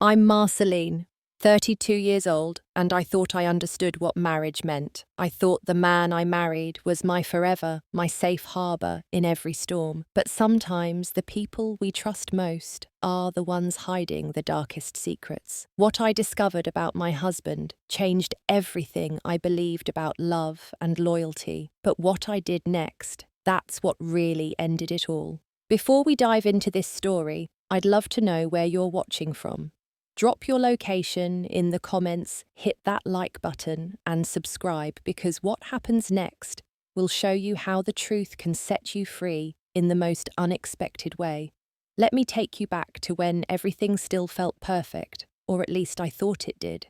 I'm Marceline, 32 years old, and I thought I understood what marriage meant. I thought the man I married was my forever, my safe harbour in every storm. But sometimes the people we trust most are the ones hiding the darkest secrets. What I discovered about my husband changed everything I believed about love and loyalty. But what I did next, that's what really ended it all. Before we dive into this story, I'd love to know where you're watching from. Drop your location in the comments, hit that like button, and subscribe because what happens next will show you how the truth can set you free in the most unexpected way. Let me take you back to when everything still felt perfect, or at least I thought it did.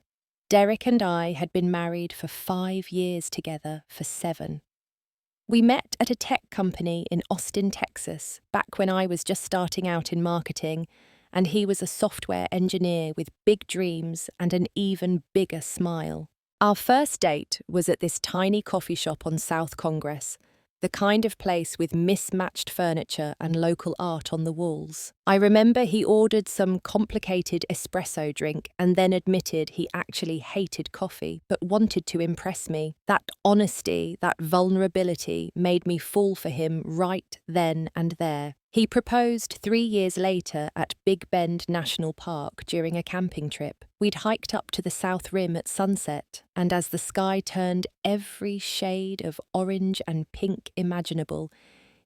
Derek and I had been married for 5 years together for 7. We met at a tech company in Austin, Texas, back when I was just starting out in marketing, and he was a software engineer with big dreams and an even bigger smile. Our first date was at this tiny coffee shop on South Congress, the kind of place with mismatched furniture and local art on the walls. I remember he ordered some complicated espresso drink and then admitted he actually hated coffee but wanted to impress me. That honesty, that vulnerability made me fall for him right then and there. He proposed 3 years later at Big Bend National Park during a camping trip. We'd hiked up to the South Rim at sunset, and as the sky turned every shade of orange and pink imaginable,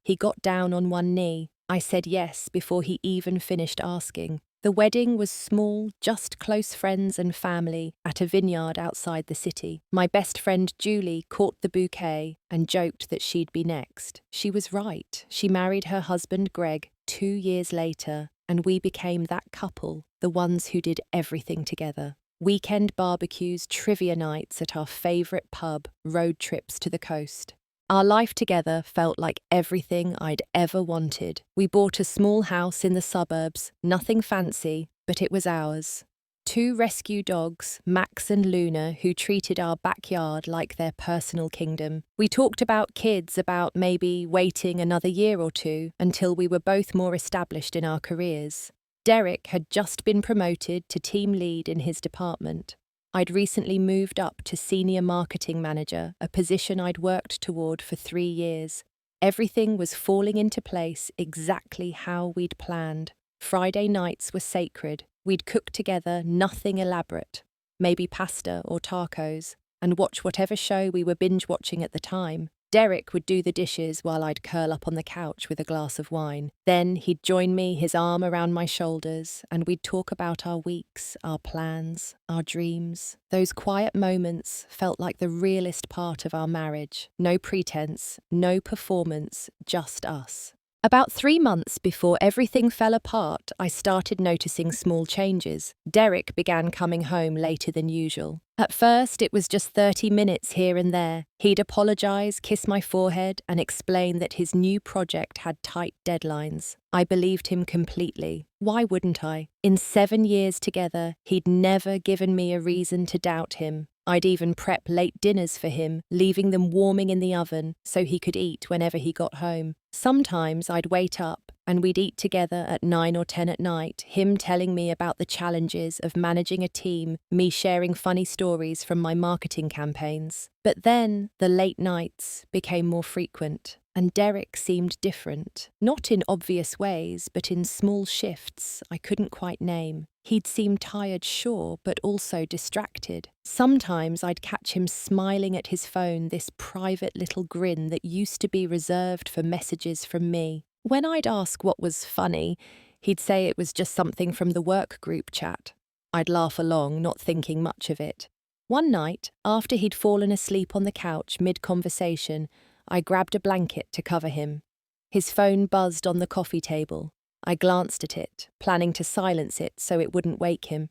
he got down on one knee. I said yes before he even finished asking. The wedding was small, just close friends and family at a vineyard outside the city. My best friend Julie caught the bouquet and joked that she'd be next. She was right. She married her husband Greg 2 years later, and we became that couple, the ones who did everything together. Weekend barbecues, trivia nights at our favourite pub, road trips to the coast. Our life together felt like everything I'd ever wanted. We bought a small house in the suburbs, nothing fancy, but it was ours. 2 rescue dogs, Max and Luna, who treated our backyard like their personal kingdom. We talked about kids, about maybe waiting another year or 2 until we were both more established in our careers. Derek had just been promoted to team lead in his department. I'd recently moved up to senior marketing manager, a position I'd worked toward for 3 years. Everything was falling into place exactly how we'd planned. Friday nights were sacred. We'd cook together, nothing elaborate, maybe pasta or tacos, and watch whatever show we were binge-watching at the time. Derek would do the dishes while I'd curl up on the couch with a glass of wine. Then he'd join me, his arm around my shoulders, and we'd talk about our weeks, our plans, our dreams. Those quiet moments felt like the realest part of our marriage. No pretense, no performance, just us. About 3 months before everything fell apart, I started noticing small changes. Derek began coming home later than usual. At first, it was just 30 minutes here and there. He'd apologise, kiss my forehead, and explain that his new project had tight deadlines. I believed him completely. Why wouldn't I? In 7 years together, he'd never given me a reason to doubt him. I'd even prep late dinners for him, leaving them warming in the oven so he could eat whenever he got home. Sometimes I'd wait up and we'd eat together at 9 or 10 at night, him telling me about the challenges of managing a team, me sharing funny stories from my marketing campaigns. But then the late nights became more frequent, and Derek seemed different. Not in obvious ways, but in small shifts I couldn't quite name. He'd seem tired, sure, but also distracted. Sometimes I'd catch him smiling at his phone, this private little grin that used to be reserved for messages from me. When I'd ask what was funny, he'd say it was just something from the work group chat. I'd laugh along, not thinking much of it. One night, after he'd fallen asleep on the couch mid-conversation, I grabbed a blanket to cover him. His phone buzzed on the coffee table. I glanced at it, planning to silence it so it wouldn't wake him.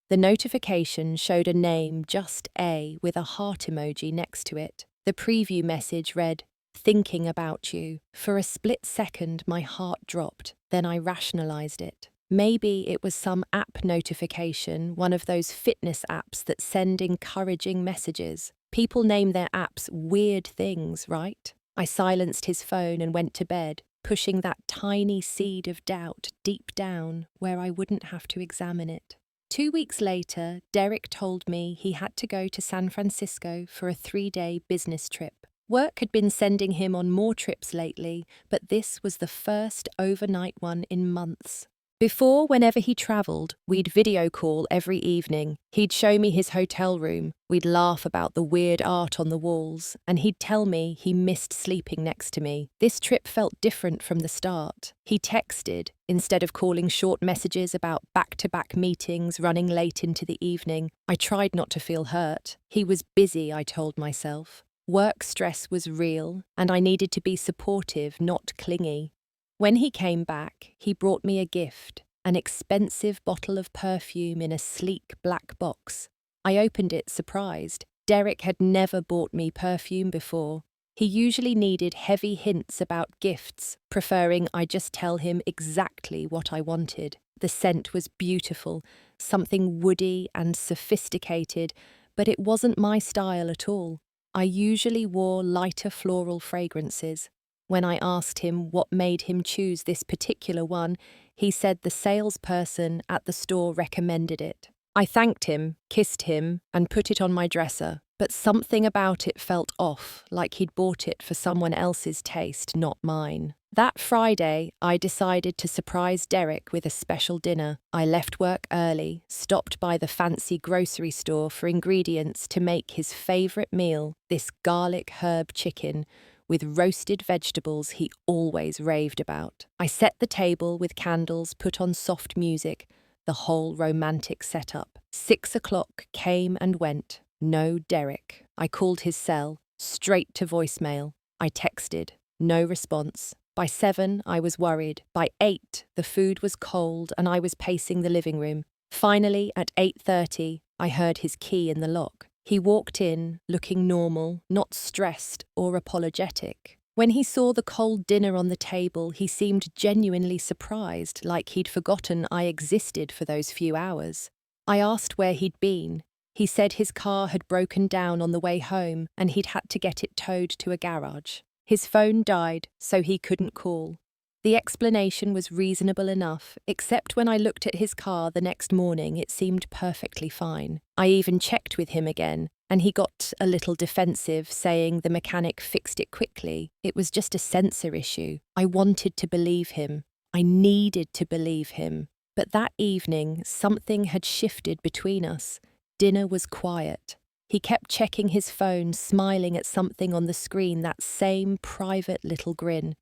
The notification showed a name, just A, with a heart emoji next to it. The preview message read, "Thinking about you." For a split second, my heart dropped. Then I rationalized it. Maybe it was some app notification, one of those fitness apps that send encouraging messages. People name their apps weird things, right? I silenced his phone and went to bed, pushing that tiny seed of doubt deep down where I wouldn't have to examine it. 2 weeks later, Derek told me he had to go to San Francisco for a 3-day business trip. Work had been sending him on more trips lately, but this was the first overnight one in months. Before, whenever he travelled, we'd video call every evening. He'd show me his hotel room, we'd laugh about the weird art on the walls, and he'd tell me he missed sleeping next to me. This trip felt different from the start. He texted, instead of calling short messages about back-to-back meetings running late into the evening. I tried not to feel hurt. He was busy, I told myself. Work stress was real, and I needed to be supportive, not clingy. When he came back, he brought me a gift, an expensive bottle of perfume in a sleek black box. I opened it surprised. Derek had never bought me perfume before. He usually needed heavy hints about gifts, preferring I just tell him exactly what I wanted. The scent was beautiful, something woody and sophisticated, but it wasn't my style at all. I usually wore lighter floral fragrances. When I asked him what made him choose this particular one, he said the salesperson at the store recommended it. I thanked him, kissed him, and put it on my dresser, but something about it felt off, like he'd bought it for someone else's taste, not mine. That Friday, I decided to surprise Derek with a special dinner. I left work early, stopped by the fancy grocery store for ingredients to make his favourite meal, this garlic herb chicken, with roasted vegetables he always raved about. I set the table with candles, put on soft music, the whole romantic setup. 6 o'clock came and went. No Derek. I called his cell, straight to voicemail. I texted. No response. By 7, I was worried. By 8, the food was cold and I was pacing the living room. Finally, at 8:30, I heard his key in the lock. He walked in, looking normal, not stressed or apologetic. When he saw the cold dinner on the table, he seemed genuinely surprised, like he'd forgotten I existed for those few hours. I asked where he'd been. He said his car had broken down on the way home and he'd had to get it towed to a garage. His phone died, so he couldn't call. The explanation was reasonable enough, except when I looked at his car the next morning it seemed perfectly fine. I even checked with him again, and he got a little defensive, saying the mechanic fixed it quickly. It was just a sensor issue. I wanted to believe him. I needed to believe him. But that evening, something had shifted between us. Dinner was quiet. He kept checking his phone, smiling at something on the screen, that same private little grin.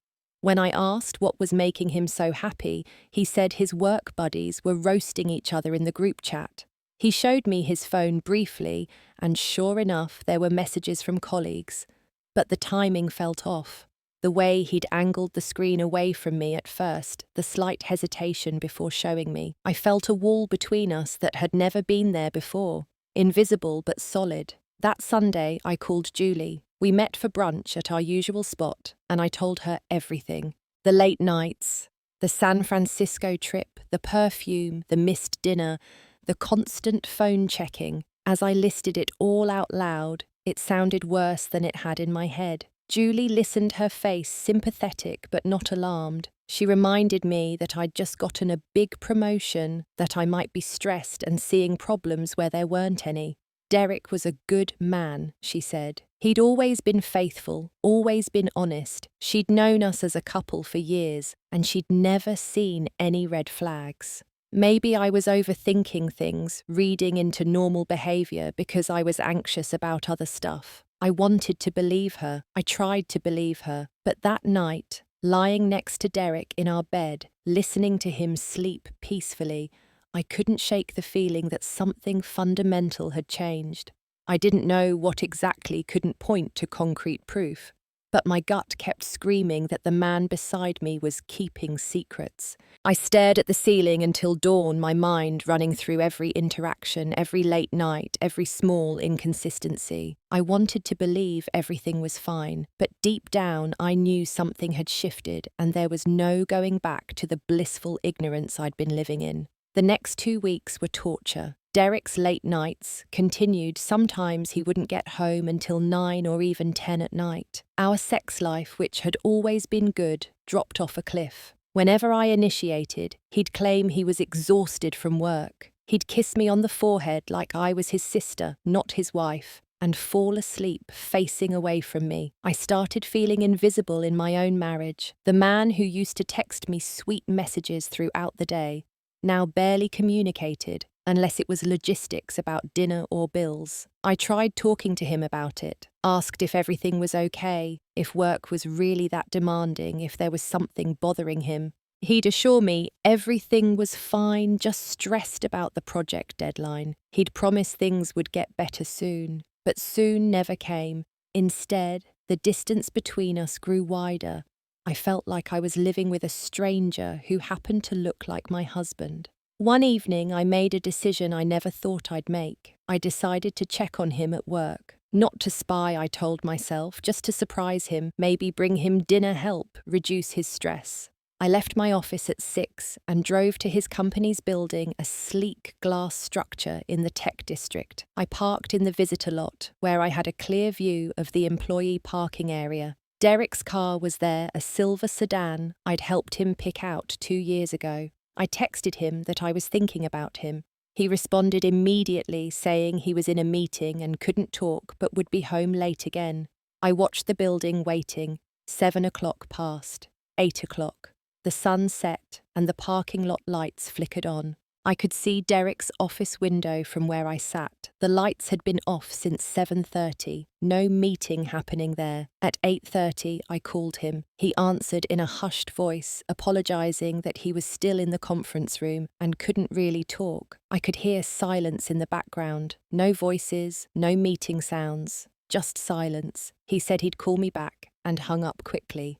When I asked what was making him so happy, he said his work buddies were roasting each other in the group chat. He showed me his phone briefly, and sure enough, there were messages from colleagues. But the timing felt off. The way he'd angled the screen away from me at first, the slight hesitation before showing me. I felt a wall between us that had never been there before, invisible but solid. That Sunday, I called Julie. We met for brunch at our usual spot, and I told her everything. The late nights, the San Francisco trip, the perfume, the missed dinner, the constant phone checking. As I listed it all out loud, it sounded worse than it had in my head. Julie listened, her face sympathetic but not alarmed. She reminded me that I'd just gotten a big promotion, that I might be stressed and seeing problems where there weren't any. Derek was a good man, she said. He'd always been faithful, always been honest. She'd known us as a couple for years, and she'd never seen any red flags. Maybe I was overthinking things, reading into normal behaviour because I was anxious about other stuff. I wanted to believe her. I tried to believe her. But that night, lying next to Derek in our bed, listening to him sleep peacefully, I couldn't shake the feeling that something fundamental had changed. I didn't know what exactly, couldn't point to concrete proof, but my gut kept screaming that the man beside me was keeping secrets. I stared at the ceiling until dawn, my mind running through every interaction, every late night, every small inconsistency. I wanted to believe everything was fine, but deep down I knew something had shifted and there was no going back to the blissful ignorance I'd been living in. The next 2 weeks were torture. Derek's late nights continued. Sometimes he wouldn't get home until 9 or even 10 at night. Our sex life, which had always been good, dropped off a cliff. Whenever I initiated, he'd claim he was exhausted from work. He'd kiss me on the forehead like I was his sister, not his wife, and fall asleep facing away from me. I started feeling invisible in my own marriage. The man who used to text me sweet messages throughout the day now barely communicated, unless it was logistics about dinner or bills. I tried talking to him about it, asked if everything was okay, if work was really that demanding, if there was something bothering him. He'd assure me everything was fine, just stressed about the project deadline. He'd promise things would get better soon, but soon never came. Instead, the distance between us grew wider. I felt like I was living with a stranger who happened to look like my husband. One evening, I made a decision I never thought I'd make. I decided to check on him at work. Not to spy, I told myself, just to surprise him, maybe bring him dinner help, reduce his stress. I left my office at 6 and drove to his company's building, a sleek glass structure in the tech district. I parked in the visitor lot, where I had a clear view of the employee parking area. Derek's car was there, a silver sedan I'd helped him pick out 2 years ago. I texted him that I was thinking about him. He responded immediately, saying he was in a meeting and couldn't talk but would be home late again. I watched the building waiting. 7 o'clock passed. 8 o'clock. The sun set and the parking lot lights flickered on. I could see Derek's office window from where I sat. The lights had been off since 7:30. No meeting happening there. At 8:30, I called him. He answered in a hushed voice, apologizing that he was still in the conference room and couldn't really talk. I could hear silence in the background. No voices, no meeting sounds, just silence. He said he'd call me back and hung up quickly.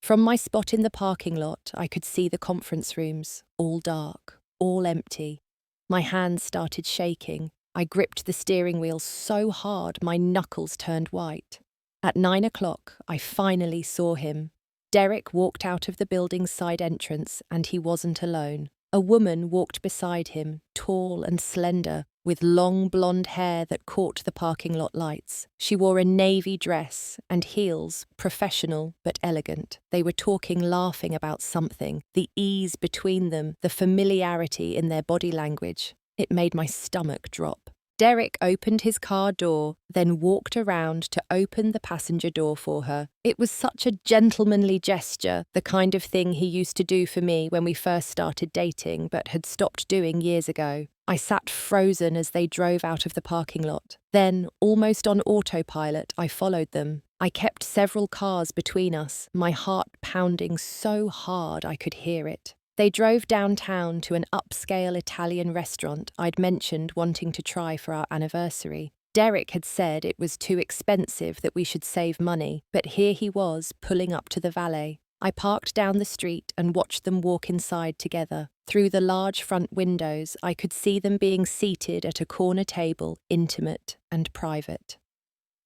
From my spot in the parking lot, I could see the conference rooms, all dark, all empty. My hands started shaking. I gripped the steering wheel so hard my knuckles turned white. At 9 o'clock, I finally saw him. Derek walked out of the building's side entrance, and he wasn't alone. A woman walked beside him, tall and slender, with long blonde hair that caught the parking lot lights. She wore a navy dress and heels, professional but elegant. They were talking, laughing about something, the ease between them, the familiarity in their body language. It made my stomach drop. Derek opened his car door, then walked around to open the passenger door for her. It was such a gentlemanly gesture, the kind of thing he used to do for me when we first started dating, but had stopped doing years ago. I sat frozen as they drove out of the parking lot. Then, almost on autopilot, I followed them. I kept several cars between us, my heart pounding so hard I could hear it. They drove downtown to an upscale Italian restaurant I'd mentioned wanting to try for our anniversary. Derek had said it was too expensive, that we should save money, but here he was, pulling up to the valet. I parked down the street and watched them walk inside together. Through the large front windows, I could see them being seated at a corner table, intimate and private.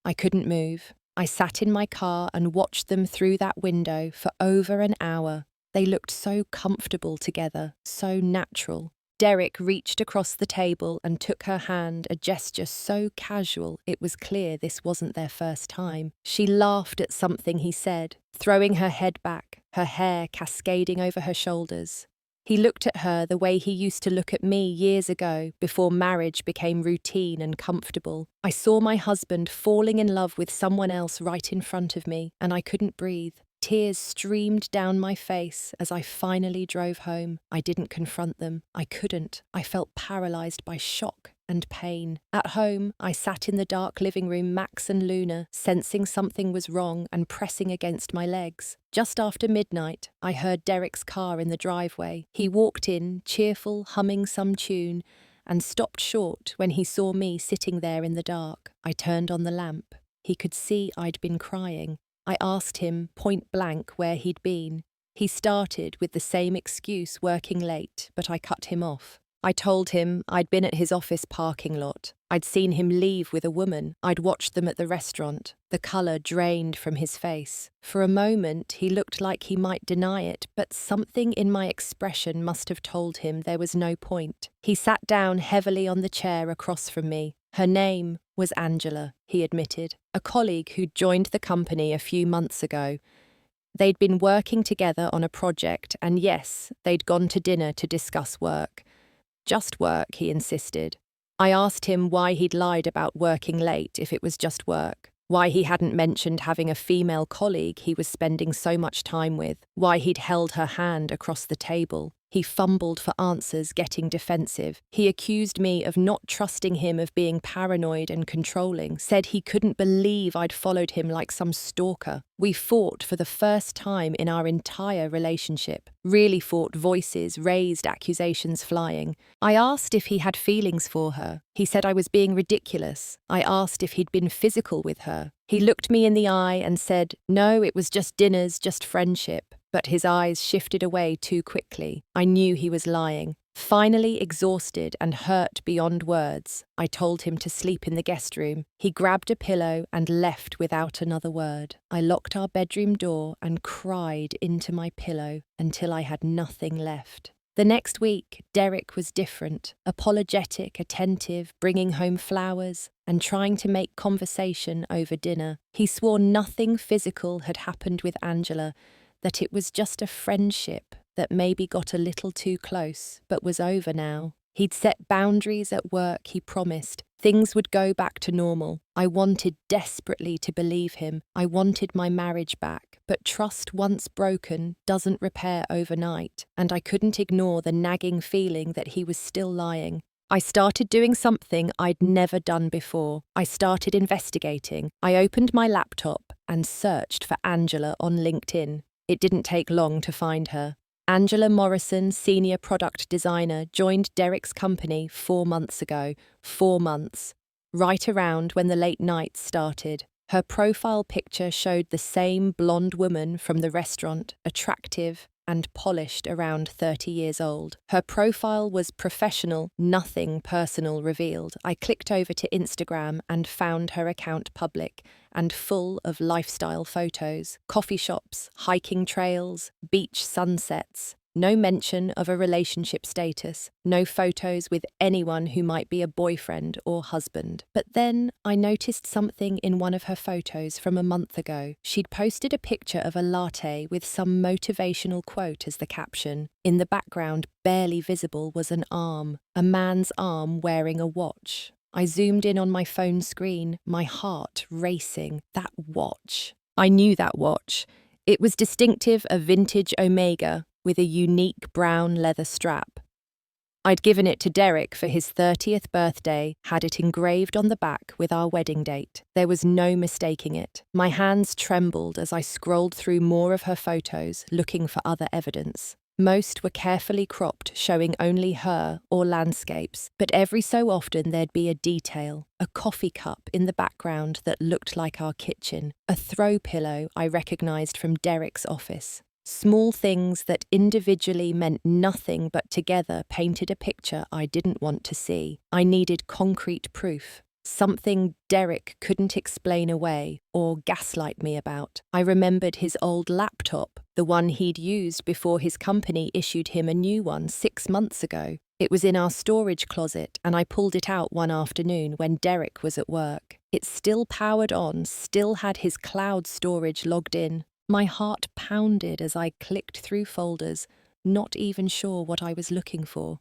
I couldn't move. I sat in my car and watched them through that window for over an hour. They looked so comfortable together, so natural. Derek reached across the table and took her hand, a gesture so casual it was clear this wasn't their first time. She laughed at something he said, throwing her head back, her hair cascading over her shoulders. He looked at her the way he used to look at me years ago, before marriage became routine and comfortable. I saw my husband falling in love with someone else right in front of me, and I couldn't breathe. Tears streamed down my face as I finally drove home. I didn't confront them. I couldn't. I felt paralyzed by shock and pain. At home, I sat in the dark living room, Max and Luna, sensing something was wrong and pressing against my legs. Just after midnight, I heard Derek's car in the driveway. He walked in, cheerful, humming some tune, and stopped short when he saw me sitting there in the dark. I turned on the lamp. He could see I'd been crying. I asked him point blank where he'd been. He started with the same excuse, working late, but I cut him off. I told him I'd been at his office parking lot. I'd seen him leave with a woman. I'd watched them at the restaurant. The colour drained from his face. For a moment, he looked like he might deny it, but something in my expression must have told him there was no point. He sat down heavily on the chair across from me. Her name was Angela, he admitted, a colleague who'd joined the company a few months ago. They'd been working together on a project, and yes, they'd gone to dinner to discuss work. Just work, he insisted. I asked him why he'd lied about working late if it was just work, why he hadn't mentioned having a female colleague he was spending so much time with, why he'd held her hand across the table. He fumbled for answers, getting defensive. He accused me of not trusting him, of being paranoid and controlling, said he couldn't believe I'd followed him like some stalker. We fought for the first time in our entire relationship. Really fought, voices raised, accusations flying. I asked if he had feelings for her. He said I was being ridiculous. I asked if he'd been physical with her. He looked me in the eye and said, no, it was just dinners, just friendship. But his eyes shifted away too quickly. I knew he was lying. Finally exhausted and hurt beyond words, I told him to sleep in the guest room. He grabbed a pillow and left without another word. I locked our bedroom door and cried into my pillow until I had nothing left. The next week, Derek was different, apologetic, attentive, bringing home flowers, and trying to make conversation over dinner. He swore nothing physical had happened with Angela, that it was just a friendship that maybe got a little too close, but was over now. He'd set boundaries at work, he promised. Things would go back to normal. I wanted desperately to believe him. I wanted my marriage back. But trust once broken doesn't repair overnight, and I couldn't ignore the nagging feeling that he was still lying. I started doing something I'd never done before. I started investigating. I opened my laptop and searched for Angela on LinkedIn. It didn't take long to find her. Angela Morrison, senior product designer, joined Derek's company 4 months ago. 4 months. Right around when the late nights started. Her profile picture showed the same blonde woman from the restaurant, attractive and polished, around 30 years old. Her profile was professional, nothing personal revealed. I clicked over to Instagram and found her account public and full of lifestyle photos, coffee shops, hiking trails, beach sunsets. No mention of a relationship status, no photos with anyone who might be a boyfriend or husband. But then I noticed something in one of her photos from a month ago. She'd posted a picture of a latte with some motivational quote as the caption. In the background, barely visible, was an arm, a man's arm wearing a watch. I zoomed in on my phone screen, my heart racing. That watch. I knew that watch. It was distinctive, a vintage Omega, with a unique brown leather strap. I'd given it to Derek for his 30th birthday, had it engraved on the back with our wedding date. There was no mistaking it. My hands trembled as I scrolled through more of her photos, looking for other evidence. Most were carefully cropped, showing only her or landscapes, but every so often there'd be a detail, a coffee cup in the background that looked like our kitchen, a throw pillow I recognized from Derek's office. Small things that individually meant nothing but together painted a picture I didn't want to see. I needed concrete proof. Something Derek couldn't explain away or gaslight me about. I remembered his old laptop, the one he'd used before his company issued him a new one 6 months ago. It was in our storage closet, and I pulled it out one afternoon when Derek was at work. It still powered on, still had his cloud storage logged in. My heart pounded as I clicked through folders, not even sure what I was looking for.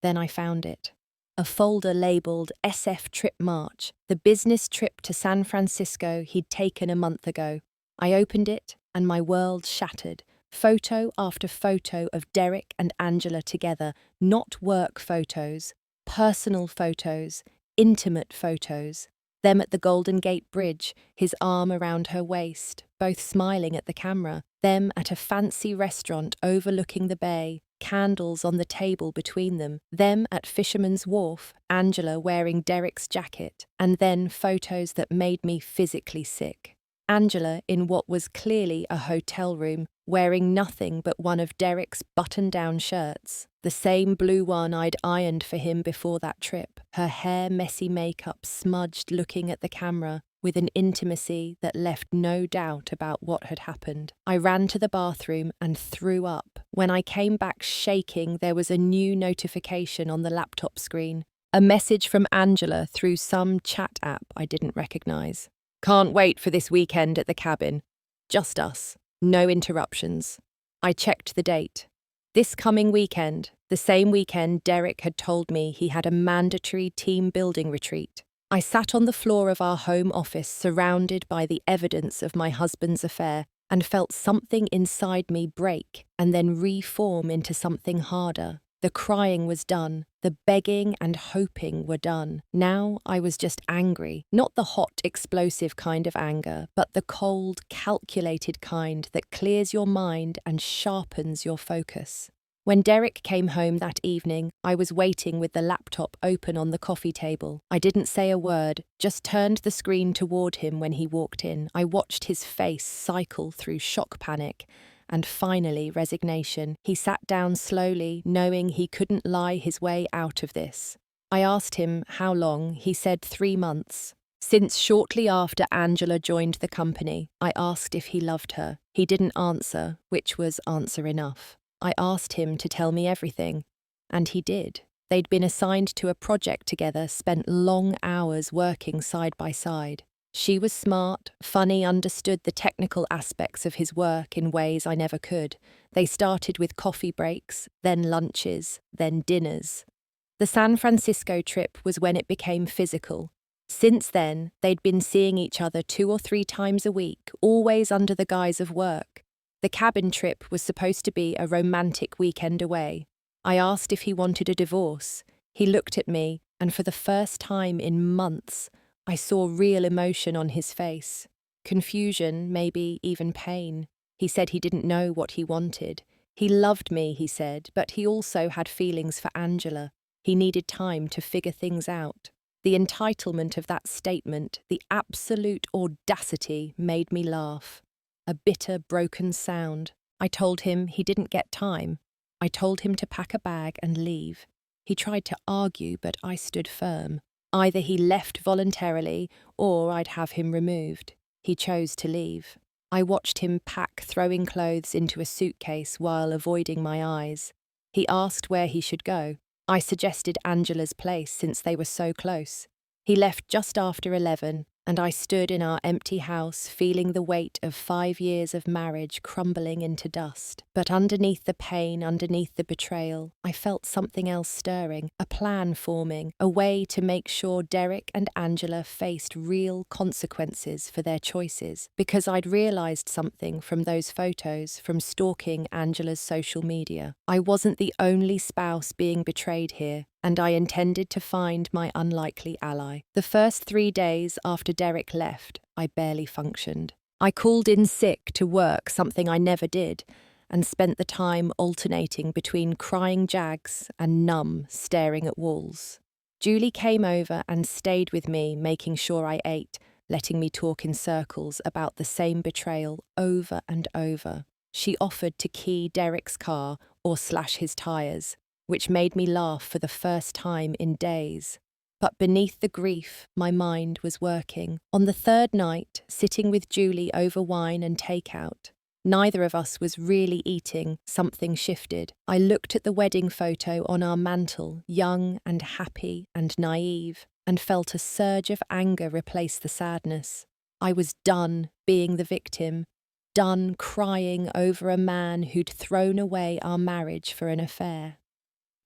Then I found it. A folder labelled SF Trip March, the business trip to San Francisco he'd taken a month ago. I opened it and my world shattered. Photo after photo of Derek and Angela together, not work photos, personal photos, intimate photos. Them at the Golden Gate Bridge, his arm around her waist, both smiling at the camera. Them at a fancy restaurant overlooking the bay, candles on the table between them. Them at Fisherman's Wharf, Angela wearing Derek's jacket. And then photos that made me physically sick. Angela in what was clearly a hotel room, wearing nothing but one of Derek's button-down shirts, the same blue one I'd ironed for him before that trip, her hair messy makeup smudged, looking at the camera with an intimacy that left no doubt about what had happened. I ran to the bathroom and threw up. When I came back shaking, there was a new notification on the laptop screen, a message from Angela through some chat app I didn't recognize. Can't wait for this weekend at the cabin. Just us. No interruptions. I checked the date. This coming weekend, The same weekend, Derek had told me he had a mandatory team building retreat. I sat on the floor of our home office surrounded by the evidence of my husband's affair and felt something inside me break and then reform into something harder. The crying was done. The begging and hoping were done. Now I was just angry, not the hot, explosive kind of anger, but the cold, calculated kind that clears your mind and sharpens your focus. When Derek came home that evening, I was waiting with the laptop open on the coffee table. I didn't say a word, just turned the screen toward him when he walked in. I watched his face cycle through shock panic and finally resignation. He sat down slowly, knowing he couldn't lie his way out of this. I asked him how long. He said 3 months. Since shortly after Angela joined the company, I asked if he loved her. He didn't answer, which was answer enough. I asked him to tell me everything, and he did. They'd been assigned to a project together, spent long hours working side by side. She was smart, funny, understood the technical aspects of his work in ways I never could. They started with coffee breaks, then lunches, then dinners. The San Francisco trip was when it became physical. Since then, they'd been seeing each other 2 or 3 times a week, always under the guise of work. The cabin trip was supposed to be a romantic weekend away. I asked if he wanted a divorce. He looked at me, and for the first time in months, I saw real emotion on his face. Confusion, maybe even pain. He said he didn't know what he wanted. He loved me, he said, but he also had feelings for Angela. He needed time to figure things out. The entitlement of that statement, the absolute audacity, made me laugh. A bitter, broken sound. I told him he didn't get time. I told him to pack a bag and leave. He tried to argue, but I stood firm. Either he left voluntarily, or I'd have him removed. He chose to leave. I watched him pack throwing clothes into a suitcase while avoiding my eyes. He asked where he should go. I suggested Angela's place since they were so close. He left just after 11, and I stood in our empty house feeling the weight of 5 years of marriage crumbling into dust. But underneath the pain, underneath the betrayal, I felt something else stirring, a plan forming, a way to make sure Derek and Angela faced real consequences for their choices, because I'd realised something from those photos, from stalking Angela's social media. I wasn't the only spouse being betrayed here, and I intended to find my unlikely ally. The first 3 days after Derek left, I barely functioned. I called in sick to work, something I never did, and spent the time alternating between crying jags and numb, staring at walls. Julie came over and stayed with me, making sure I ate, letting me talk in circles about the same betrayal over and over. She offered to key Derek's car or slash his tyres, which made me laugh for the first time in days. But beneath the grief, my mind was working. On the 3rd night, sitting with Julie over wine and takeout, neither of us was really eating. Something shifted. I looked at the wedding photo on our mantel, young and happy and naive, and felt a surge of anger replace the sadness. I was done being the victim, done crying over a man who'd thrown away our marriage for an affair.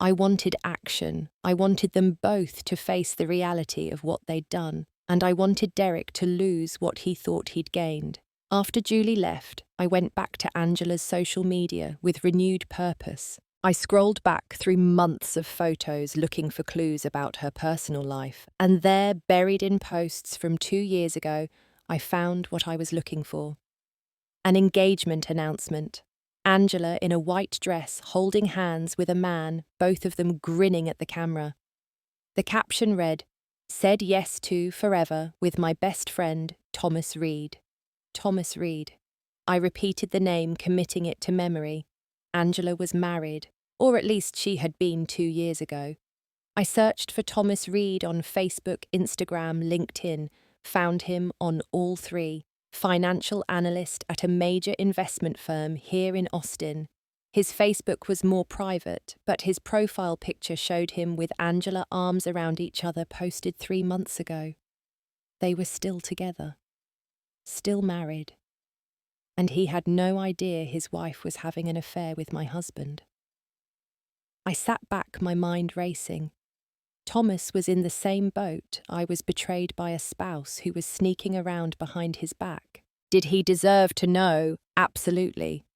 I wanted action. I wanted them both to face the reality of what they'd done, and I wanted Derek to lose what he thought he'd gained. After Julie left, I went back to Angela's social media with renewed purpose. I scrolled back through months of photos looking for clues about her personal life, and there, buried in posts from 2 years ago, I found what I was looking for. An engagement announcement. Angela in a white dress holding hands with a man, both of them grinning at the camera. The caption read, "Said yes to forever with my best friend, Thomas Reed." Thomas Reed. I repeated the name, committing it to memory. Angela was married, or at least she had been 2 years ago. I searched for Thomas Reed on Facebook, Instagram, LinkedIn, found him on all 3. Financial analyst at a major investment firm here in Austin. His Facebook was more private, but his profile picture showed him with Angela, arms around each other, posted 3 months ago. They were still together, still married, and he had no idea his wife was having an affair with my husband. I sat back, my mind racing. Thomas was in the same boat. I was betrayed by a spouse who was sneaking around behind his back. Did he deserve to know? Absolutely.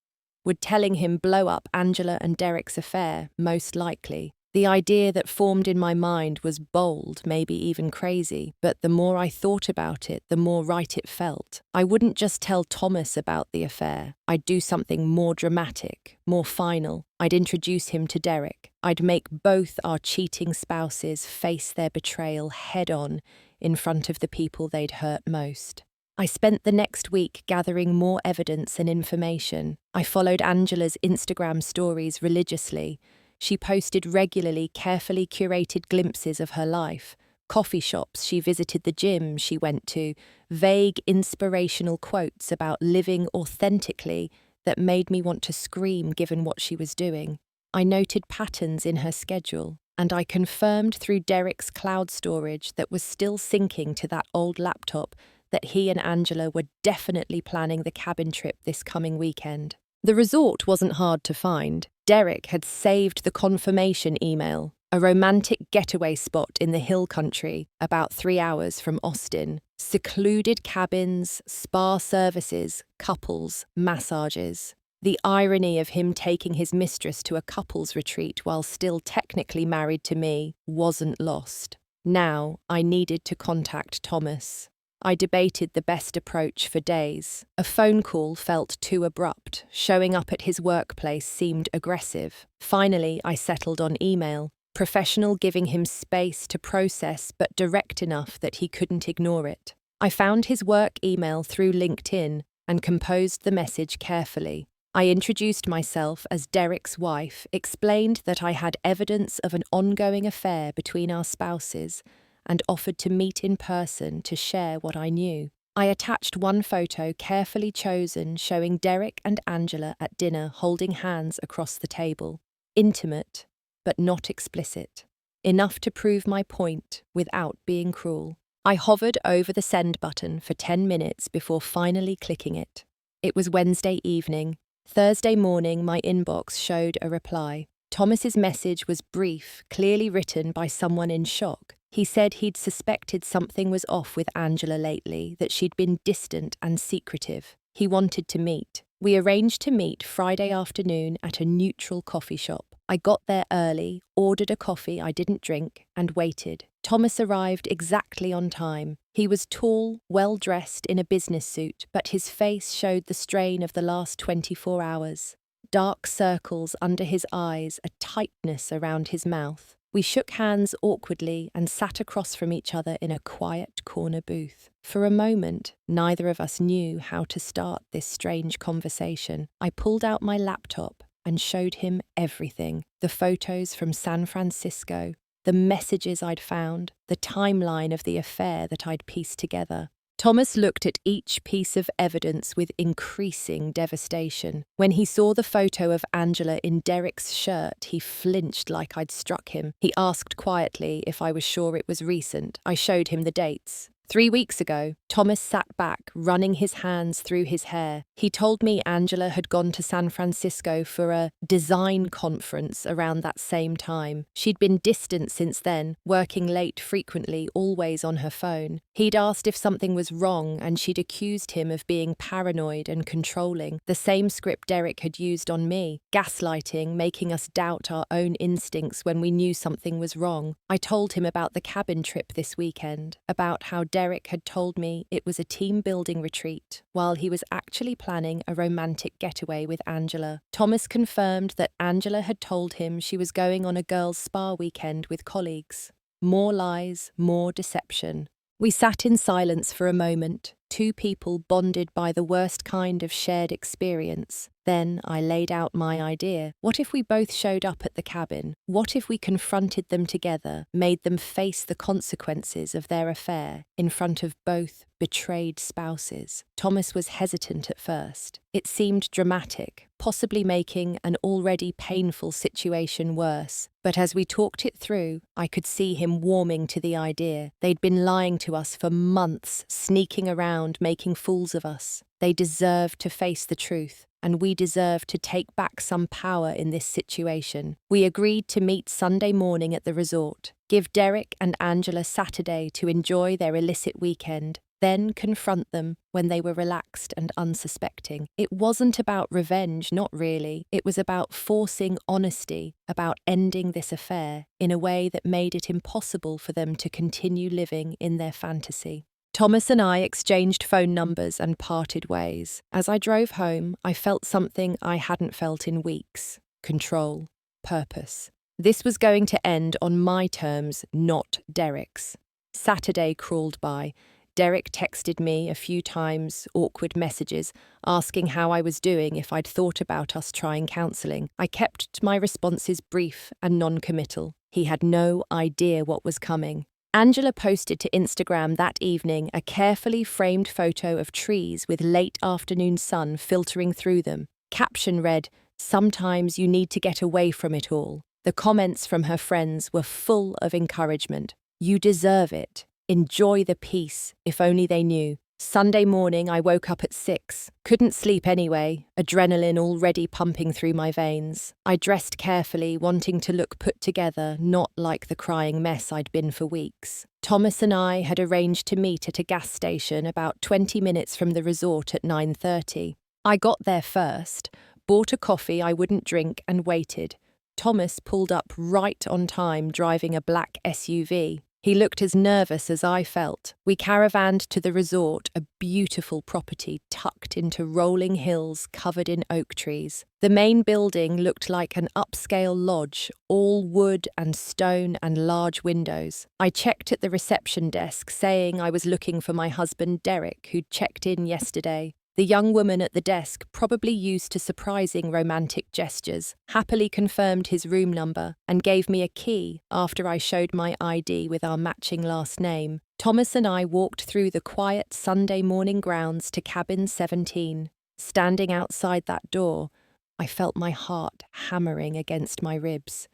Would telling him blow up Angela and Derek's affair? Most likely. The idea that formed in my mind was bold, maybe even crazy, but the more I thought about it, the more right it felt. I wouldn't just tell Thomas about the affair. I'd do something more dramatic, more final. I'd introduce him to Derek. I'd make both our cheating spouses face their betrayal head-on in front of the people they'd hurt most. I spent the next week gathering more evidence and information. I followed Angela's Instagram stories religiously. She posted regularly carefully curated glimpses of her life, coffee shops she visited, the gym she went to, vague inspirational quotes about living authentically that made me want to scream given what she was doing. I noted patterns in her schedule, and I confirmed through Derek's cloud storage that was still syncing to that old laptop that he and Angela were definitely planning the cabin trip this coming weekend. The resort wasn't hard to find. Derek had saved the confirmation email, a romantic getaway spot in the hill country about 3 hours from Austin. Secluded cabins, spa services, couples, massages. The irony of him taking his mistress to a couples retreat while still technically married to me wasn't lost. Now I needed to contact Thomas. I debated the best approach for days. A phone call felt too abrupt. Showing up at his workplace seemed aggressive. Finally, I settled on email. Professional, giving him space to process, but direct enough that he couldn't ignore it. I found his work email through LinkedIn and composed the message carefully. I introduced myself as Derek's wife, explained that I had evidence of an ongoing affair between our spouses, and offered to meet in person to share what I knew. I attached one photo carefully chosen showing Derek and Angela at dinner holding hands across the table. Intimate, but not explicit. Enough to prove my point without being cruel. I hovered over the send button for 10 minutes before finally clicking it. It was Wednesday evening. Thursday morning, my inbox showed a reply. Thomas's message was brief, clearly written by someone in shock. He said he'd suspected something was off with Angela lately, that she'd been distant and secretive. He wanted to meet. We arranged to meet Friday afternoon at a neutral coffee shop. I got there early, ordered a coffee I didn't drink, and waited. Thomas arrived exactly on time. He was tall, well-dressed in a business suit, but his face showed the strain of the last 24 hours. Dark circles under his eyes, a tightness around his mouth. We shook hands awkwardly and sat across from each other in a quiet corner booth. For a moment, neither of us knew how to start this strange conversation. I pulled out my laptop and showed him everything. The photos from San Francisco, the messages I'd found, the timeline of the affair that I'd pieced together. Thomas looked at each piece of evidence with increasing devastation. When he saw the photo of Angela in Derek's shirt, he flinched like I'd struck him. He asked quietly if I was sure it was recent. I showed him the dates. 3 weeks ago, Thomas sat back, running his hands through his hair. He told me Angela had gone to San Francisco for a design conference around that same time. She'd been distant since then, working late frequently, always on her phone. He'd asked if something was wrong, and she'd accused him of being paranoid and controlling, the same script Derek had used on me, gaslighting, making us doubt our own instincts when we knew something was wrong. I told him about the cabin trip this weekend, about how Derek had told me it was a team-building retreat, while he was actually planning a romantic getaway with Angela. Thomas confirmed that Angela had told him she was going on a girls' spa weekend with colleagues. More lies, more deception. We sat in silence for a moment, two people bonded by the worst kind of shared experience. Then I laid out my idea. What if we both showed up at the cabin? What if we confronted them together, made them face the consequences of their affair in front of both betrayed spouses? Thomas was hesitant at first. It seemed dramatic, possibly making an already painful situation worse. But as we talked it through, I could see him warming to the idea. They'd been lying to us for months, sneaking around around making fools of us. They deserve to face the truth, and we deserve to take back some power in this situation. We agreed to meet Sunday morning at the resort, give Derek and Angela Saturday to enjoy their illicit weekend, then confront them when they were relaxed and unsuspecting. It wasn't about revenge, not really. It was about forcing honesty, about ending this affair in a way that made it impossible for them to continue living in their fantasy. Thomas and I exchanged phone numbers and parted ways. As I drove home, I felt something I hadn't felt in weeks: control, purpose. This was going to end on my terms, not Derek's. Saturday crawled by. Derek texted me a few times, awkward messages, asking how I was doing, if I'd thought about us trying counselling. I kept my responses brief and non-committal. He had no idea what was coming. Angela posted to Instagram that evening a carefully framed photo of trees with late afternoon sun filtering through them. Caption read, "Sometimes you need to get away from it all." The comments from her friends were full of encouragement. "You deserve it. Enjoy the peace," if only they knew. Sunday morning, I woke up at 6. Couldn't sleep anyway, adrenaline already pumping through my veins. I dressed carefully, wanting to look put together, not like the crying mess I'd been for weeks. Thomas and I had arranged to meet at a gas station about 20 minutes from the resort at 9:30. I got there first, bought a coffee I wouldn't drink and waited. Thomas pulled up right on time, driving a black SUV. He looked as nervous as I felt. We caravanned to the resort, a beautiful property tucked into rolling hills covered in oak trees. The main building looked like an upscale lodge, all wood and stone and large windows. I checked at the reception desk, saying I was looking for my husband Derek, who'd checked in yesterday. The young woman at the desk, probably used to surprising romantic gestures, happily confirmed his room number and gave me a key after I showed my ID with our matching last name. Thomas and I walked through the quiet Sunday morning grounds to cabin 17. Standing outside that door, I felt my heart hammering against my ribs.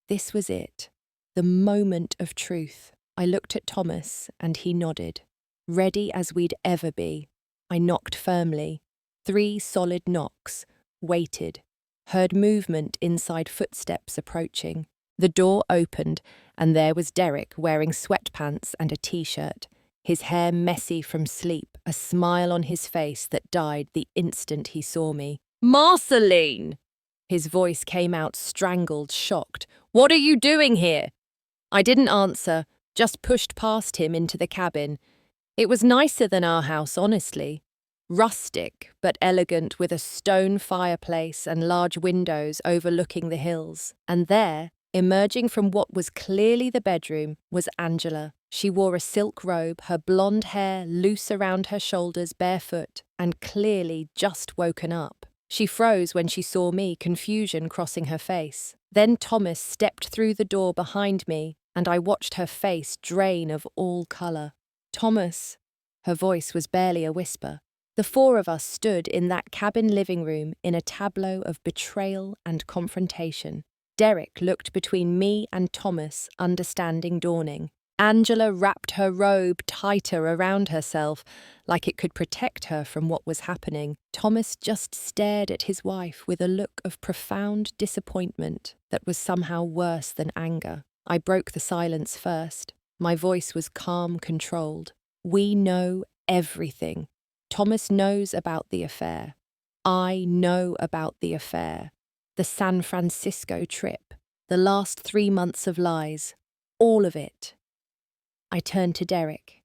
This was it, the moment of truth. I looked at Thomas and he nodded, ready as we'd ever be. I knocked firmly. 3 solid knocks. Waited. Heard movement inside, footsteps approaching. The door opened, and there was Derek wearing sweatpants and a t-shirt, his hair messy from sleep, a smile on his face that died the instant he saw me. "Marceline!" His voice came out strangled, shocked. "What are you doing here?" I didn't answer, just pushed past him into the cabin. It was nicer than our house, honestly. Rustic, but elegant, with a stone fireplace and large windows overlooking the hills. And there, emerging from what was clearly the bedroom, was Angela. She wore a silk robe, her blonde hair loose around her shoulders, barefoot, and clearly just woken up. She froze when she saw me, confusion crossing her face. Then Thomas stepped through the door behind me, and I watched her face drain of all colour. "Thomas," her voice was barely a whisper. The 4 of us stood in that cabin living room in a tableau of betrayal and confrontation. Derek looked between me and Thomas, understanding dawning. Angela wrapped her robe tighter around herself, like it could protect her from what was happening. Thomas just stared at his wife with a look of profound disappointment that was somehow worse than anger. I broke the silence first. My voice was calm, controlled. "We know everything. Thomas knows about the affair. I know about the affair. The San Francisco trip. The last 3 months of lies. All of it." I turned to Derek.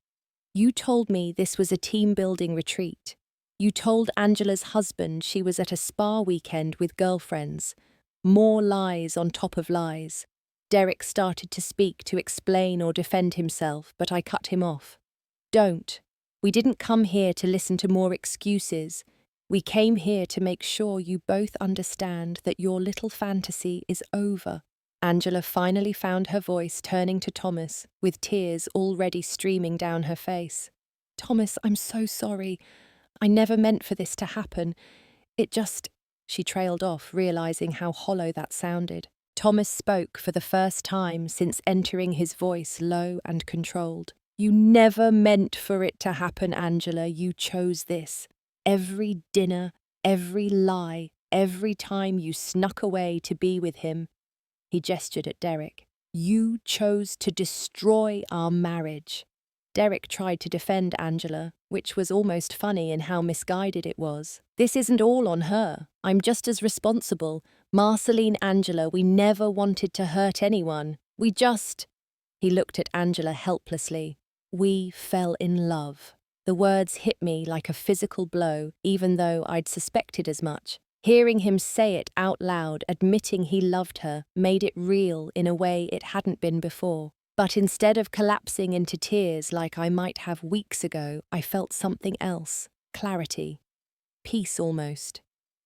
"You told me this was a team-building retreat. You told Angela's husband she was at a spa weekend with girlfriends. More lies on top of lies." Derek started to speak, to explain or defend himself, but I cut him off. "Don't. We didn't come here to listen to more excuses. We came here to make sure you both understand that your little fantasy is over." Angela finally found her voice, turning to Thomas, with tears already streaming down her face. "Thomas, I'm so sorry. I never meant for this to happen. It just—" She trailed off, realizing how hollow that sounded. Thomas spoke for the first time since entering, his voice low and controlled. You never meant for it to happen, Angela. You chose this. Every dinner, every lie, every time you snuck away to be with him. He gestured at Derek. You chose to destroy our marriage. Derek tried to defend Angela, which was almost funny in how misguided it was. This isn't all on her. I'm just as responsible. Marceline, Angela, we never wanted to hurt anyone. We just... He looked at Angela helplessly. We fell in love. The words hit me like a physical blow, even though I'd suspected as much. Hearing him say it out loud, admitting he loved her, made it real in a way it hadn't been before. But instead of collapsing into tears like I might have weeks ago, I felt something else. Clarity. Peace almost.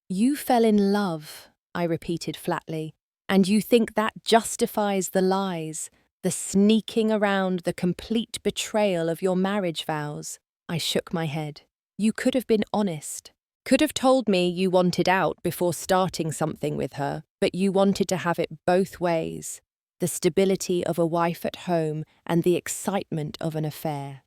You fell in love, I repeated flatly, and you think that justifies the lies, the sneaking around, the complete betrayal of your marriage vows. I shook my head. You could have been honest. Could have told me you wanted out before starting something with her, but you wanted to have it both ways. The stability of a wife at home and the excitement of an affair.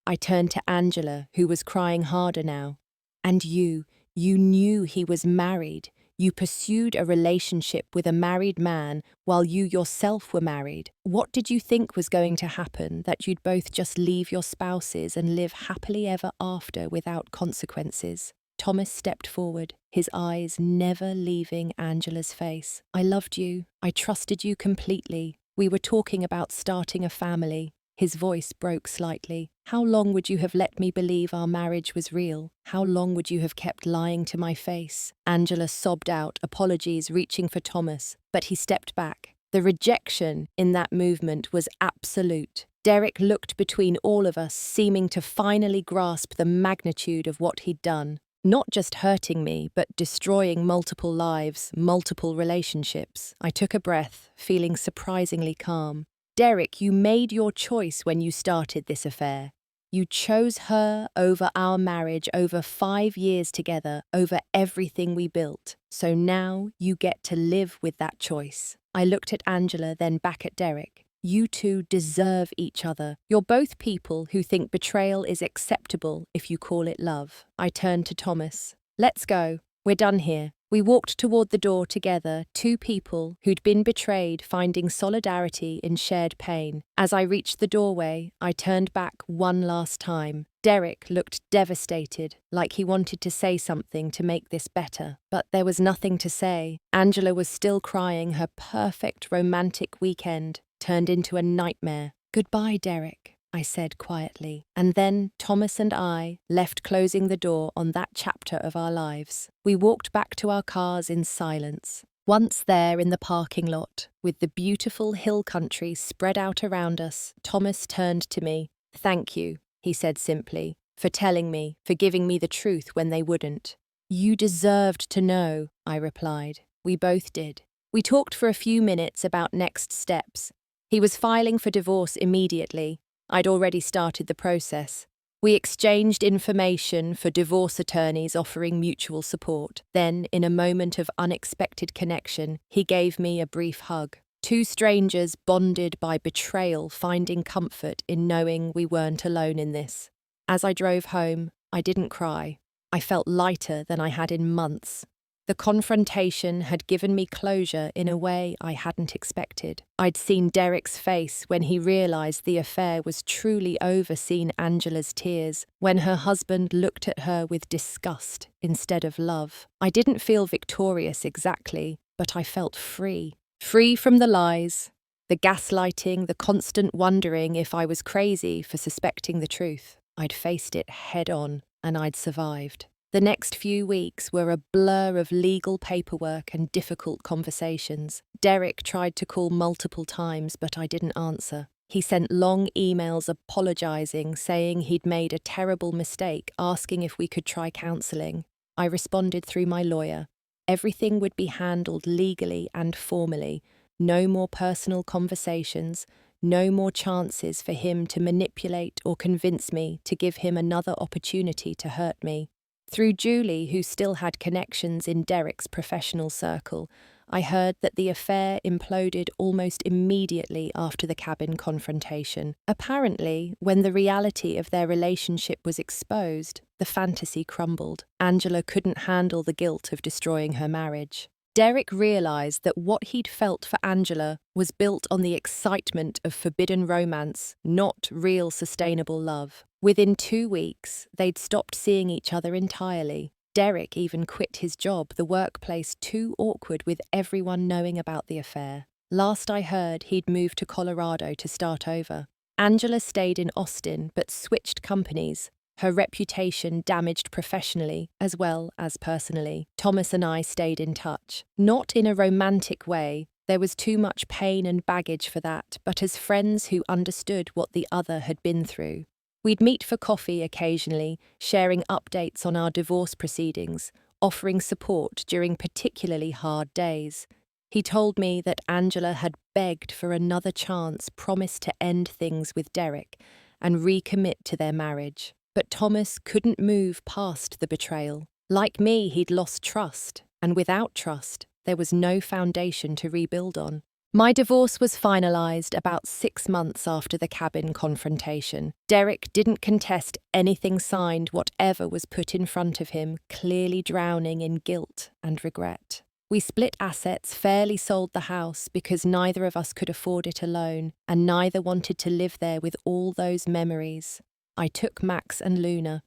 I turned to Angela, who was crying harder now. And you knew he was married. You pursued a relationship with a married man while you yourself were married. What did you think was going to happen, that you'd both just leave your spouses and live happily ever after without consequences? Thomas stepped forward, his eyes never leaving Angela's face. I loved you. I trusted you completely. We were talking about starting a family. His voice broke slightly. How long would you have let me believe our marriage was real? How long would you have kept lying to my face? Angela sobbed out, apologies reaching for Thomas, but he stepped back. The rejection in that movement was absolute. Derek looked between all of us, seeming to finally grasp the magnitude of what he'd done. Not just hurting me, but destroying multiple lives, multiple relationships. I took a breath, feeling surprisingly calm. Derek, you made your choice when you started this affair. You chose her over our marriage, over 5 years together, over everything we built. So now you get to live with that choice. I looked at Angela, then back at Derek. You two deserve each other. You're both people who think betrayal is acceptable if you call it love. I turned to Thomas. Let's go. We're done here. We walked toward the door together, two people who'd been betrayed finding solidarity in shared pain. As I reached the doorway, I turned back one last time. Derek looked devastated, like he wanted to say something to make this better. But there was nothing to say. Angela was still crying. Her perfect romantic weekend turned into a nightmare. Goodbye, Derek, I said quietly. And then Thomas and I left, closing the door on that chapter of our lives. We walked back to our cars in silence. Once there in the parking lot, with the beautiful hill country spread out around us, Thomas turned to me. Thank you, he said simply, for telling me, for giving me the truth when they wouldn't. You deserved to know, I replied. We both did. We talked for a few minutes about next steps. He was filing for divorce immediately. I'd already started the process. We exchanged information for divorce attorneys offering mutual support. Then, in a moment of unexpected connection, he gave me a brief hug. Two strangers bonded by betrayal, finding comfort in knowing we weren't alone in this. As I drove home, I didn't cry. I felt lighter than I had in months. The confrontation had given me closure in a way I hadn't expected. I'd seen Derek's face when he realized the affair was truly over, seen Angela's tears, when her husband looked at her with disgust instead of love. I didn't feel victorious exactly, but I felt free. Free from the lies, the gaslighting, the constant wondering if I was crazy for suspecting the truth. I'd faced it head on, and I'd survived. The next few weeks were a blur of legal paperwork and difficult conversations. Derek tried to call multiple times, but I didn't answer. He sent long emails apologizing, saying he'd made a terrible mistake, asking if we could try counseling. I responded through my lawyer. Everything would be handled legally and formally. No more personal conversations, no more chances for him to manipulate or convince me to give him another opportunity to hurt me. Through Julie, who still had connections in Derek's professional circle, I heard that the affair imploded almost immediately after the cabin confrontation. Apparently, when the reality of their relationship was exposed, the fantasy crumbled. Angela couldn't handle the guilt of destroying her marriage. Derek realized that what he'd felt for Angela was built on the excitement of forbidden romance, not real sustainable love. Within 2 weeks, they'd stopped seeing each other entirely. Derek even quit his job, the workplace too awkward with everyone knowing about the affair. Last I heard, he'd moved to Colorado to start over. Angela stayed in Austin but switched companies, her reputation damaged professionally as well as personally. Thomas and I stayed in touch. Not in a romantic way, there was too much pain and baggage for that, but as friends who understood what the other had been through. We'd meet for coffee occasionally, sharing updates on our divorce proceedings, offering support during particularly hard days. He told me that Angela had begged for another chance, promised to end things with Derek, and recommit to their marriage. But Thomas couldn't move past the betrayal. Like me, he'd lost trust, and without trust, there was no foundation to rebuild on. My divorce was finalized about 6 months after the cabin confrontation. Derek didn't contest anything signed, whatever was put in front of him, clearly drowning in guilt and regret. We split assets, fairly sold the house because neither of us could afford it alone, and neither wanted to live there with all those memories. I took Max and Luna.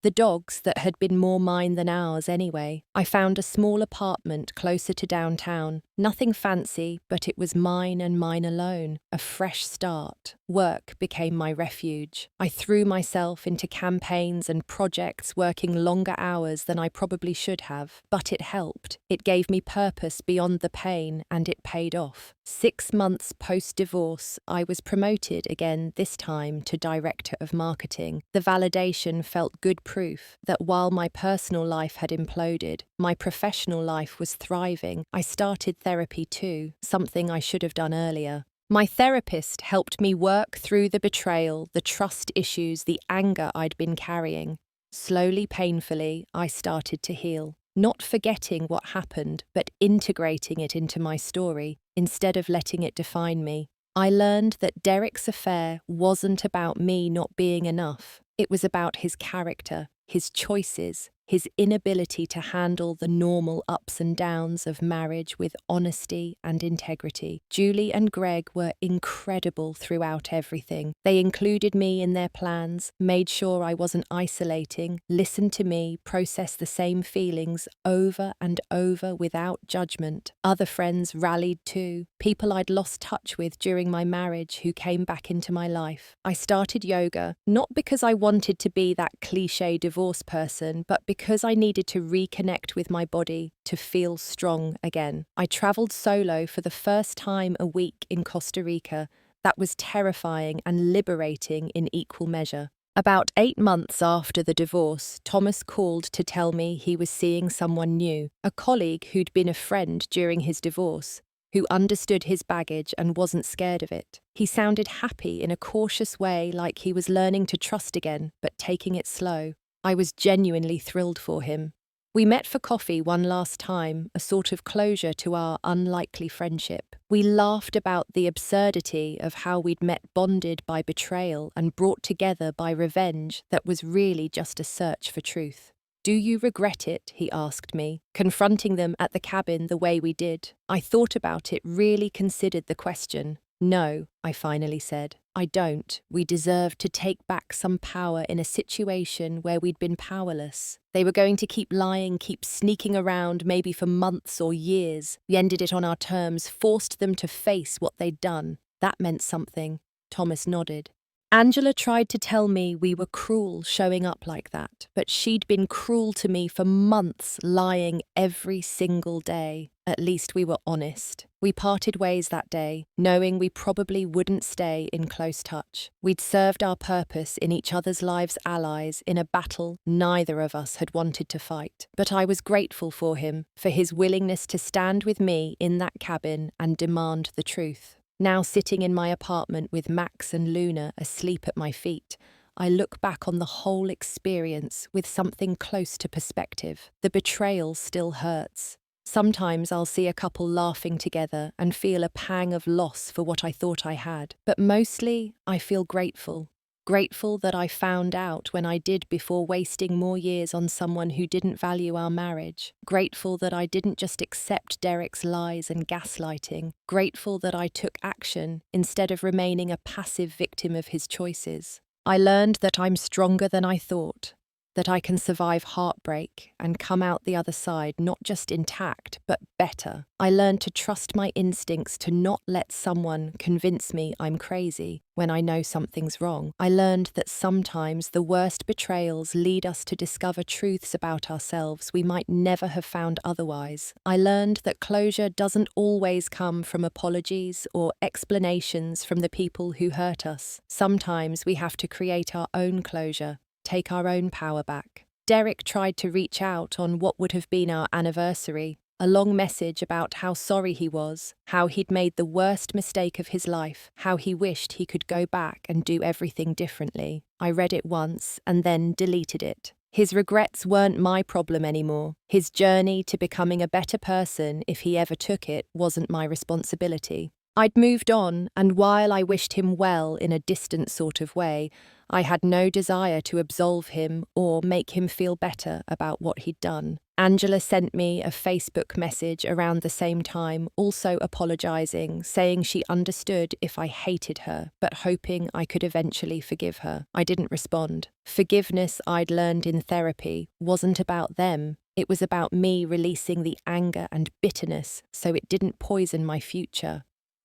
The dogs that had been more mine than ours anyway. I found a small apartment closer to downtown. Nothing fancy, but it was mine and mine alone. A fresh start. Work became my refuge. I threw myself into campaigns and projects, working longer hours than I probably should have. But it helped. It gave me purpose beyond the pain, and it paid off. 6 months post-divorce, I was promoted again, this time to Director of Marketing. The validation felt good proof that while my personal life had imploded, my professional life was thriving. I started therapy too, something I should have done earlier. My therapist helped me work through the betrayal, the trust issues, the anger I'd been carrying. Slowly, painfully, I started to heal. Not forgetting what happened, but integrating it into my story, instead of letting it define me. I learned that Derek's affair wasn't about me not being enough. It was about his character, his choices, his inability to handle the normal ups and downs of marriage with honesty and integrity. Julie and Greg were incredible throughout everything. They included me in their plans, made sure I wasn't isolating, listened to me, processed the same feelings over and over without judgment. Other friends rallied too, people I'd lost touch with during my marriage who came back into my life. I started yoga, not because I wanted to be that cliché divorce person, but because I needed to reconnect with my body to feel strong again. I traveled solo for the first time a week in Costa Rica. That was terrifying and liberating in equal measure. About 8 months after the divorce, Thomas called to tell me he was seeing someone new, a colleague who'd been a friend during his divorce, who understood his baggage and wasn't scared of it. He sounded happy in a cautious way, like he was learning to trust again, but taking it slow. I was genuinely thrilled for him. We met for coffee one last time, a sort of closure to our unlikely friendship. We laughed about the absurdity of how we'd met bonded by betrayal and brought together by revenge that was really just a search for truth. "Do you regret it?" he asked me, confronting them at the cabin the way we did. I thought about it, really considered the question. "No," I finally said. "I don't. We deserved to take back some power in a situation where we'd been powerless. They were going to keep lying, keep sneaking around, maybe for months or years. We ended it on our terms, forced them to face what they'd done. That meant something." Thomas nodded. Angela tried to tell me we were cruel showing up like that, but she'd been cruel to me for months, lying every single day. At least we were honest. We parted ways that day, knowing we probably wouldn't stay in close touch. We'd served our purpose in each other's lives, allies, in a battle neither of us had wanted to fight. But I was grateful for him, for his willingness to stand with me in that cabin and demand the truth. Now sitting in my apartment with Max and Luna asleep at my feet, I look back on the whole experience with something close to perspective. The betrayal still hurts. Sometimes I'll see a couple laughing together and feel a pang of loss for what I thought I had. But mostly, I feel grateful. Grateful that I found out when I did before wasting more years on someone who didn't value our marriage. Grateful that I didn't just accept Derek's lies and gaslighting. Grateful that I took action instead of remaining a passive victim of his choices. I learned that I'm stronger than I thought, that I can survive heartbreak and come out the other side not just intact, but better. I learned to trust my instincts, to not let someone convince me I'm crazy when I know something's wrong. I learned that sometimes the worst betrayals lead us to discover truths about ourselves we might never have found otherwise. I learned that closure doesn't always come from apologies or explanations from the people who hurt us. Sometimes we have to create our own closure, take our own power back. Derek tried to reach out on what would have been our anniversary, a long message about how sorry he was, how he'd made the worst mistake of his life, how he wished he could go back and do everything differently. I read it once and then deleted it. His regrets weren't my problem anymore. His journey to becoming a better person, if he ever took it, wasn't my responsibility. I'd moved on, and while I wished him well in a distant sort of way, I had no desire to absolve him or make him feel better about what he'd done. Angela sent me a Facebook message around the same time, also apologising, saying she understood if I hated her, but hoping I could eventually forgive her. I didn't respond. Forgiveness, I'd learned in therapy, wasn't about them. It was about me releasing the anger and bitterness so it didn't poison my future.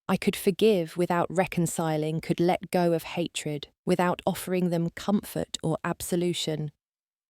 I could forgive without reconciling, could let go of hatred, without offering them comfort or absolution.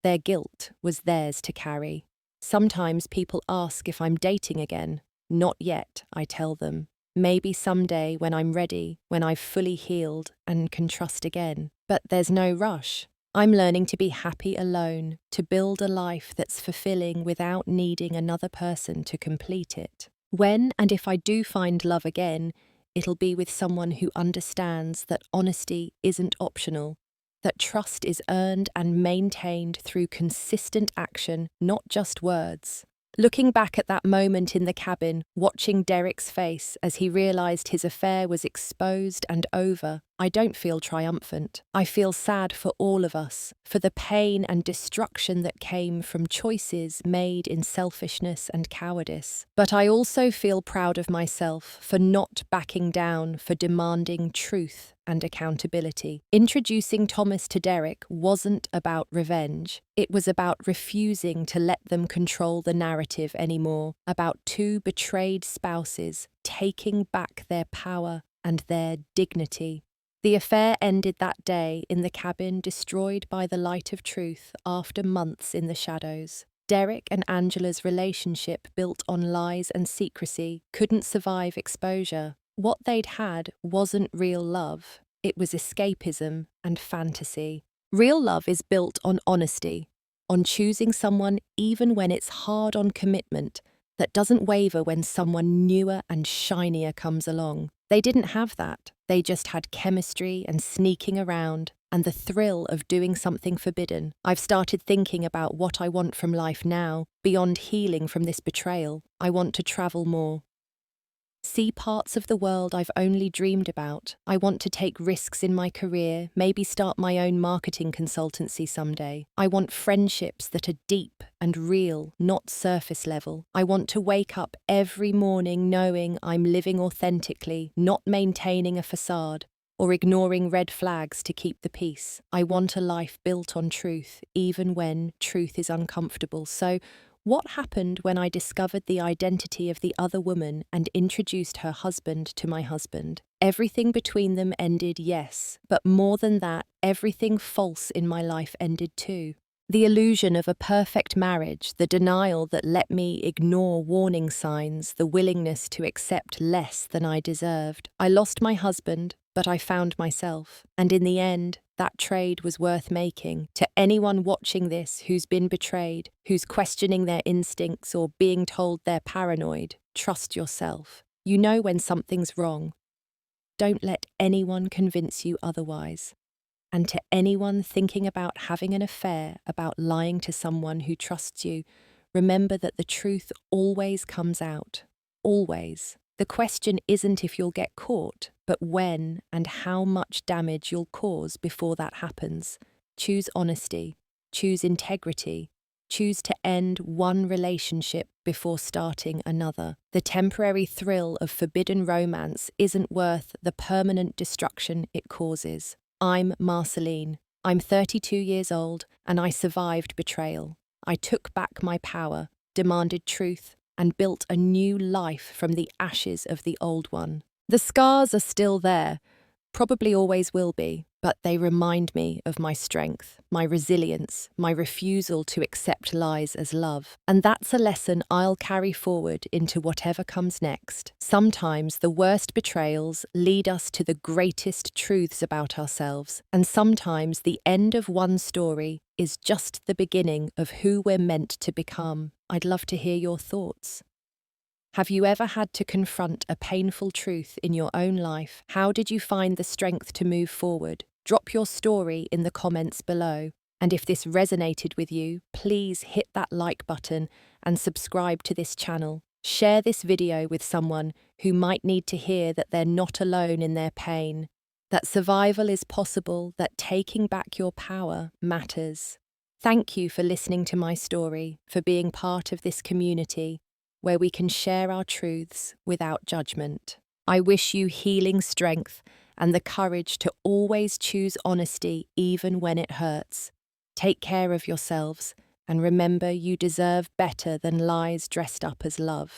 Their guilt was theirs to carry. Sometimes people ask if I'm dating again. Not yet, I tell them. Maybe someday when I'm ready, when I've fully healed and can trust again. But there's no rush. I'm learning to be happy alone, to build a life that's fulfilling without needing another person to complete it. When and if I do find love again, it'll be with someone who understands that honesty isn't optional, that trust is earned and maintained through consistent action, not just words. Looking back at that moment in the cabin, watching Derek's face as he realised his affair was exposed and over, I don't feel triumphant. I feel sad for all of us, for the pain and destruction that came from choices made in selfishness and cowardice. But I also feel proud of myself for not backing down, for demanding truth and accountability. Introducing Thomas to Derek wasn't about revenge. It was about refusing to let them control the narrative anymore, about two betrayed spouses taking back their power and their dignity. The affair ended that day in the cabin, destroyed by the light of truth after months in the shadows. Derek and Angela's relationship, built on lies and secrecy, couldn't survive exposure. What they'd had wasn't real love. It was escapism and fantasy. Real love is built on honesty, on choosing someone even when it's hard, on commitment that doesn't waver when someone newer and shinier comes along. They didn't have that. They just had chemistry and sneaking around and the thrill of doing something forbidden. I've started thinking about what I want from life now, beyond healing from this betrayal. I want to travel more. See parts of the world I've only dreamed about. I want to take risks in my career, maybe start my own marketing consultancy someday. I want friendships that are deep and real, not surface level. I want to wake up every morning knowing I'm living authentically, not maintaining a facade or ignoring red flags to keep the peace. I want a life built on truth, even when truth is uncomfortable. So, what happened when I discovered the identity of the other woman and introduced her husband to my husband? Everything between them ended, yes, but more than that, everything false in my life ended too. The illusion of a perfect marriage, the denial that let me ignore warning signs, the willingness to accept less than I deserved. I lost my husband, but I found myself. And in the end, that trade was worth making. To anyone watching this who's been betrayed, who's questioning their instincts or being told they're paranoid, trust yourself. You know when something's wrong. Don't let anyone convince you otherwise. And to anyone thinking about having an affair, about lying to someone who trusts you, remember that the truth always comes out. Always. The question isn't if you'll get caught, but when and how much damage you'll cause before that happens. Choose honesty. Choose integrity. Choose to end one relationship before starting another. The temporary thrill of forbidden romance isn't worth the permanent destruction it causes. I'm Marceline. I'm 32 years old, and I survived betrayal. I took back my power, demanded truth, and built a new life from the ashes of the old one. The scars are still there, probably always will be, but they remind me of my strength, my resilience, my refusal to accept lies as love. And that's a lesson I'll carry forward into whatever comes next. Sometimes the worst betrayals lead us to the greatest truths about ourselves, and sometimes the end of one story is just the beginning of who we're meant to become. I'd love to hear your thoughts. Have you ever had to confront a painful truth in your own life? How did you find the strength to move forward? Drop your story in the comments below. And if this resonated with you, please hit that like button and subscribe to this channel. Share this video with someone who might need to hear that they're not alone in their pain, that survival is possible, that taking back your power matters. Thank you for listening to my story, for being part of this community where we can share our truths without judgment. I wish you healing strength and the courage to always choose honesty even when it hurts. Take care of yourselves and remember you deserve better than lies dressed up as love.